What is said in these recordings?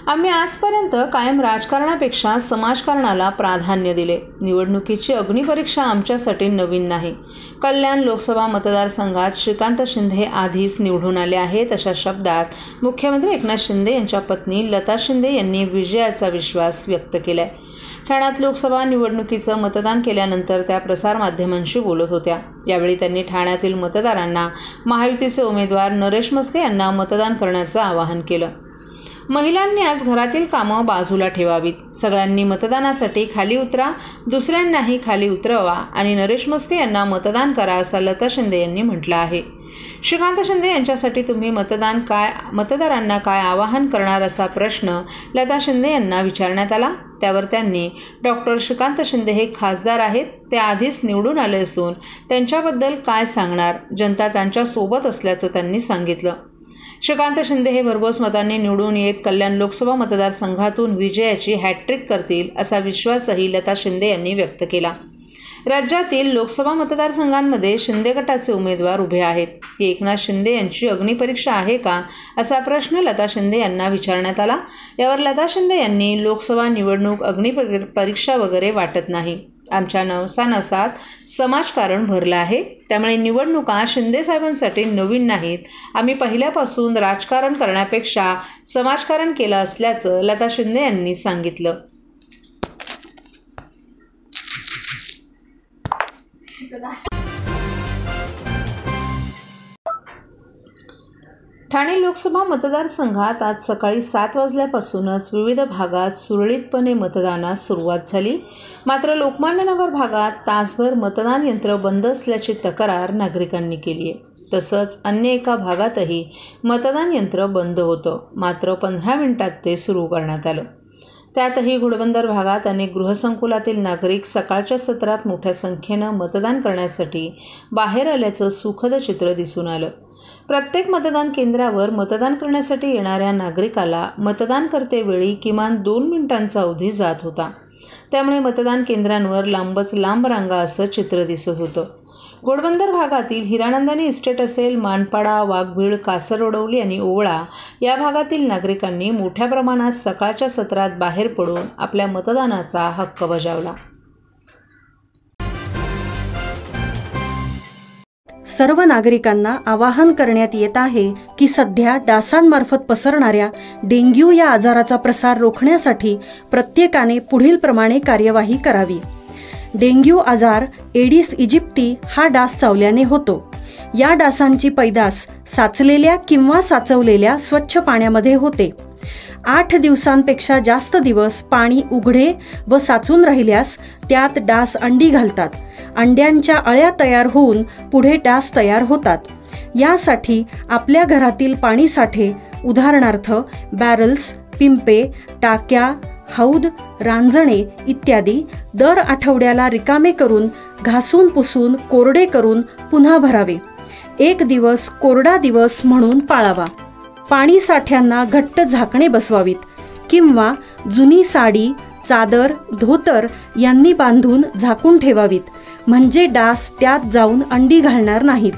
आम्ही आजपर्यंत कायम राजकारणापेक्षा समाजकारणाला प्राधान्य दिले. निवडणुकीची अग्निपरीक्षा आमच्यासाठी नवीन नाही. कल्याण लोकसभा मतदारसंघात श्रीकांत शिंदे आधीच निवडून आले आहेत अशा शब्दात मुख्यमंत्री एकनाथ शिंदे यांच्या पत्नी लता शिंदे यांनी विजयाचा विश्वास व्यक्त केलाय. ठाण्यात लोकसभा निवडणुकीचं मतदान केल्यानंतर त्या प्रसारमाध्यमांशी बोलत होत्या. यावेळी त्यांनी ठाण्यातील मतदारांना महायुतीचे उमेदवार नरेश म्हस्के यांना मतदान करण्याचं आवाहन केलं. महिलांनी आज घरातील कामं बाजूला ठेवावीत. सगळ्यांनी मतदानासाठी खाली उतरा, दुसऱ्यांनाही खाली उतरवा आणि नरेश म्हस्के यांना मतदान करा असं लता शिंदे यांनी म्हटलं आहे. श्रीकांत शिंदे यांच्यासाठी तुम्ही मतदारांना काय आवाहन करणार असा प्रश्न लता शिंदे यांना विचारण्यात आला. त्यावर त्यांनी डॉक्टर श्रीकांत शिंदे हे खासदार आहेत, ते आधीच निवडून आले असून त्यांच्याबद्दल काय सांगणार, जनता त्यांच्यासोबत असल्याचं त्यांनी सांगितलं. श्रीकांत शिंदे हे भरघोस मतांनी निवडून येत कल्याण लोकसभा मतदारसंघातून विजयाची हॅट्रिक करतील असा विश्वासही लता शिंदे यांनी व्यक्त केला. राज्यातील लोकसभा मतदारसंघांमध्ये शिंदे गटाचे उमेदवार उभे आहेत. ही एकनाथ शिंदे यांची अग्निपरीक्षा आहे का असा प्रश्न लता शिंदे यांना विचारण्यात आला. यावर लता शिंदे यांनी लोकसभा निवडणूक अग्निपरीक्षा वगैरे वाटत नाही. आमच्या नवसानसात समाजकारण भरलं आहे, त्यामुळे निवडणुका शिंदेसाहेबांसाठी नवीन नाहीत. आम्ही पहिल्यापासून राजकारण करण्यापेक्षा समाजकारण केलं असल्याचं लता शिंदे यांनी सांगितलं. ठाणे लोकसभा मतदारसंघात आज सकाळी 7 वाजल्यापासूनच विविध भागात सुरळीतपणे मतदानास सुरुवात झाली. मात्र लोकमान्यनगर भागात तासभर मतदान यंत्र बंद असल्याची तक्रार नागरिकांनी केली आहे. तसंच अन्य एका भागातही मतदान यंत्र बंद होतं, मात्र 15 मिनिटात ते सुरू करण्यात आलं. त्यातही घोडबंदर भागात अनेक गृहसंकुलातील नागरिक सकाळच्या सत्रात मोठ्या संख्येनं मतदान करण्यासाठी बाहेर आल्याचं सुखद चित्र दिसून आलं. प्रत्येक मतदान केंद्रावर मतदान करण्यासाठी येणाऱ्या नागरिकाला मतदान करतेवेळी किमान 2 मिनिटांचा अवधी जात होता. त्यामुळे मतदान केंद्रांवर लांबच लांब रांगा असं चित्र दिसत होतं. घोडबंदर भागातील हिरानंदानी इस्टेट असेल, मानपाडा, वाघभीड, कासरवडवली आणि ओवळा या भागातील नागरिकांनी मोठ्या प्रमाणात सकाळच्या सत्रात बाहेर पडून आपल्या मतदानाचा हक्क बजावला. सर्व नागरिकांना आवाहन करण्यात येत आहे की सध्या डासांमार्फत पसरणाऱ्या डेंग्यू या आजाराचा प्रसार रोखण्यासाठी प्रत्येकाने पुढील प्रमाणे कार्यवाही करावी. डेंग्यू आजार एडिस इजिप्ती हा डास चावल्याने होतो. या डासांची पैदास साचलेल्या किंवा साचवलेल्या स्वच्छ पाण्यामध्ये होते. 8 दिवसांपेक्षा जास्त दिवस पाणी उघडे व साचून राहिल्यास त्यात डास अंडी घालतात. अंड्यांच्या अळ्या तयार होऊन पुढे डास तयार होतात. यासाठी आपल्या घरातील पाणी साठे उदाहरणार्थ बॅरल्स, पिंपे, टाक्या, हौद, रांजणे इत्यादी दर आठवड्याला रिकामे करून घासून पुसून कोरडे करून पुन्हा भरावे. 1 दिवस कोरडा दिवस म्हणून पाळावा. पाणी साठ्यांना घट्ट झाकणे बसवावीत किंवा जुनी साडी, चादर, धोतर यांनी बांधून झाकून ठेवावीत, म्हणजे डास त्यात जाऊन अंडी घालणार नाहीत.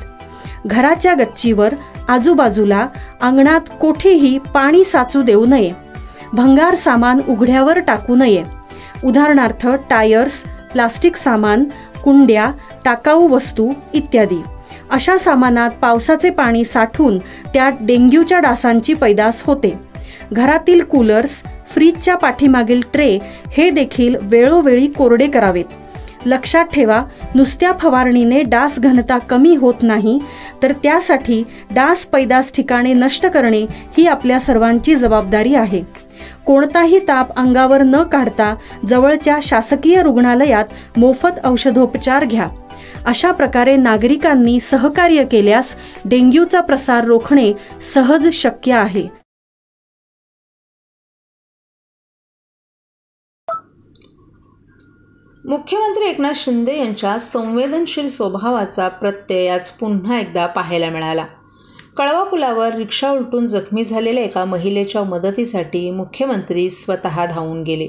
घराच्या गच्चीवर, आजूबाजूला, अंगणात कोठेही पाणी साचू देऊ नये. भंगार सामान उघड्यावर टाकू नये. उदाहरणार्थ टायर्स, प्लास्टिक सामान, कुंड्या, टाकाऊ वस्तू इत्यादी. अशा सामानात पावसाचे पाणी साठून त्यात डेंग्यूच्या डासांची पैदास होते. घरातील कूलर्स, फ्रीजच्या पाठीमागील ट्रे हे देखील वेळोवेळी कोरडे करावेत. लक्षात ठेवा, नुसत्या फवारणीने डास घनता कमी होत नाही, तर त्यासाठी डास पैदास ठिकाणे नष्ट करणे ही आपल्या सर्वांची जबाबदारी आहे. कोणताही ताप अंगावर न काढता जवळच्या शासकीय रुग्णालयात मोफत औषधोपचार घ्या. अशा प्रकारे नागरिकांनी सहकार्य केल्यास डेंग्यूचा प्रसार रोखणे सहज शक्य आहे. मुख्यमंत्री एकनाथ शिंदे यांच्या संवेदनशील स्वभावाचा प्रत्यय आज पुन्हा एकदा पाहायला मिळाला. कळवा पुलावर रिक्षा उलटून जखमी झालेल्या एका महिलेच्या मदतीसाठी मुख्यमंत्री स्वतः धावून गेले.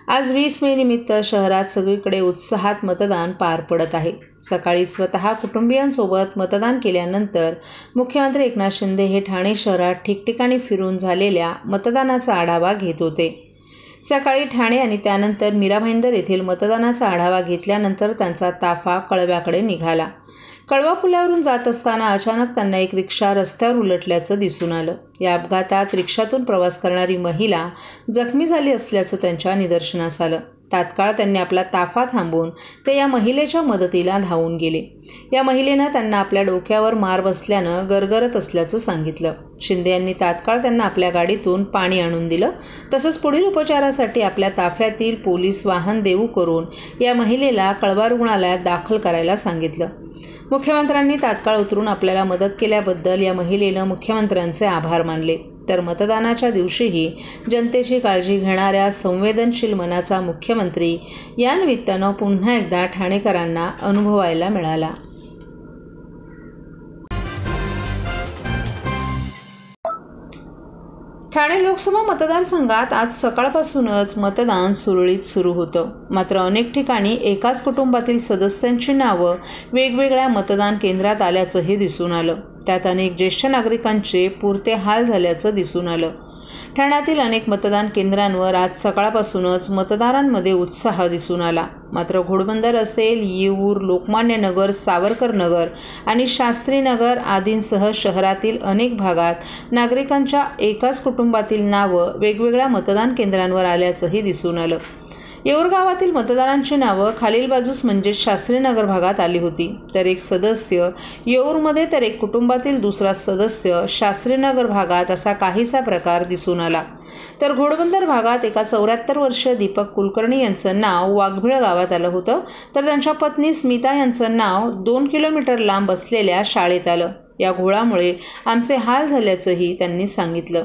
आज 20 मे निमित्त शहरात सगळीकडे उत्साहात मतदान पार पडत आहे. सकाळी स्वतः कुटुंबियांसोबत मतदान केल्यानंतर मुख्यमंत्री एकनाथ शिंदे हे ठाणे शहरात ठिकठिकाणी फिरून झालेल्या मतदानाचा आढावा घेत होते. सकाळी ठाणे आणि त्यानंतर मीरा भाईंदर येथील मतदानाचा आढावा घेतल्यानंतर त्यांचा ताफा कळव्याकडे निघाला. कळवा पुलावरून जात असताना अचानक त्यांना एक रिक्षा रस्त्यावर उलटल्याचं दिसून आलं. या अपघातात रिक्षातून प्रवास करणारी महिला जखमी झाली असल्याचं त्यांच्या निदर्शनास आलं. तात्काळ त्यांनी आपला ताफा थांबवून ते या महिलेच्या मदतीला धावून गेले. या महिलेनं त्यांना आपल्या डोक्यावर मार बसल्यानं गरगरत असल्याचं सांगितलं. शिंदे यांनी तात्काळ त्यांना आपल्या गाडीतून पाणी आणून दिलं. तसंच पुढील उपचारासाठी आपल्या ताफ्यातील पोलीस वाहन देऊ करून या महिलेला कळवा रुग्णालयात दाखल करायला सांगितलं. मुख्यमंत्र्यांनी तात्काळ उतरून आपल्याला मदत केल्याबद्दल या महिलेनं मुख्यमंत्र्यांचे आभार मानले. तर मतदानाच्या दिवशीही जनतेची काळजी घेणाऱ्या संवेदनशील मनाचा मुख्यमंत्री या निमित्तानं पुन्हा एकदा ठाणेकरांना अनुभवायला मिळाला. ठाणे लोकसभा मतदारसंघात आज सकाळपासूनच मतदान सुरळीत सुरू होतं. मात्र अनेक ठिकाणी एकाच कुटुंबातील सदस्यांची नावं वेगवेगळ्या मतदान केंद्रात आल्याचंही दिसून आलं. त्यात अनेक ज्येष्ठ नागरिकांचे पुरते हाल झाल्याचं दिसून आलं. ठाण्यातील अनेक मतदान केंद्रांवर आज सकाळपासूनच मतदारांमध्ये उत्साह दिसून आला. मात्र घोडबंदर असेल, येऊर, लोकमान्य नगर, सावरकर नगर आणि शास्त्री नगर आदींसह शहरातील अनेक भागात नागरिकांच्या एकाच कुटुंबातील नावं वेगवेगळ्या मतदान केंद्रांवर आल्याचंही दिसून आलं. येऊर गावातील मतदारांची नावं खालील बाजूस म्हणजेच शास्त्रीनगर भागात आली होती. तर एक सदस्य येऊरमध्ये तर एक कुटुंबातील दुसरा सदस्य शास्त्रीनगर भागात असा काहीसा प्रकार दिसून आला. तर घोडबंदर भागात एका 74 वर्षीय दीपक कुलकर्णी यांचं नाव वाघबिळ गावात आलं होतं. तर त्यांच्या पत्नी स्मिता यांचं नाव 2 किलोमीटर लांब असलेल्या शाळेत आलं. या घोळामुळे आमचे हाल झाल्याचंही त्यांनी सांगितलं.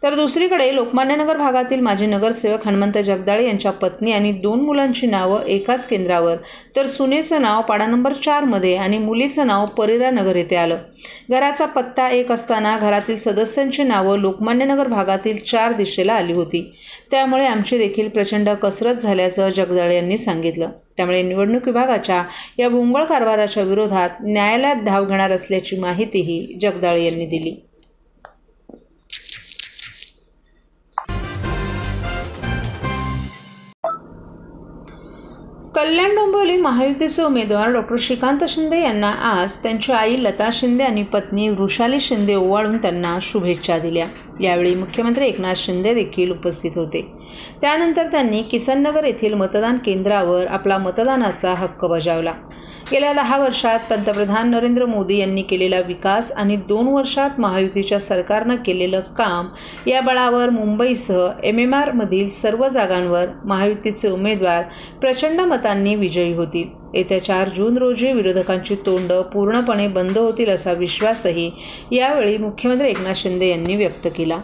तर दुसरीकडे लोकमान्यनगर भागातील माजी नगरसेवक हनुमंत जगदाळे यांच्या पत्नी आणि 2 मुलांची नावं एकाच केंद्रावर, तर सुनेचं नाव पाडा नंबर 4 मध्ये आणि मुलीचं नाव परिरा नगर येथे आलं. घराचा पत्ता एक असताना घरातील सदस्यांची नावं लोकमान्यनगर भागातील 4 दिशेला आली होती. त्यामुळे आमची देखील प्रचंड कसरत झाल्याचं जगदाळे यांनी सांगितलं. त्यामुळे निवडणूक विभागाच्या या भोंगळ कारभाराच्या विरोधात न्यायालयात धाव घेणार असल्याची माहितीही जगदाळे यांनी दिली. कल्याण डोंबिवली महायुतीचे उमेदवार डॉ. श्रीकांत शिंदे यांना आज त्यांची आई लता शिंदे आणि पत्नी वृषाली शिंदे ओवाळून त्यांना शुभेच्छा दिल्या. यावेळी मुख्यमंत्री एकनाथ शिंदे देखील उपस्थित होते. त्यानंतर त्यांनी किसननगर येथील मतदान केंद्रावर आपला मतदानाचा हक्क बजावला. गेल्या 10 वर्षात पंतप्रधान नरेंद्र मोदी यांनी केलेला विकास आणि 2 वर्षात महायुतीच्या सरकारनं केलेलं काम या बळावर मुंबईसह MMR मधील सर्व जागांवर महायुतीचे उमेदवार प्रचंड मतांनी विजयी होतील. येत्या 4 जून रोजी विरोधकांची तोंड पूर्णपणे बंद होतील असा विश्वासही यावेळी मुख्यमंत्री एकनाथ शिंदे यांनी व्यक्त केला.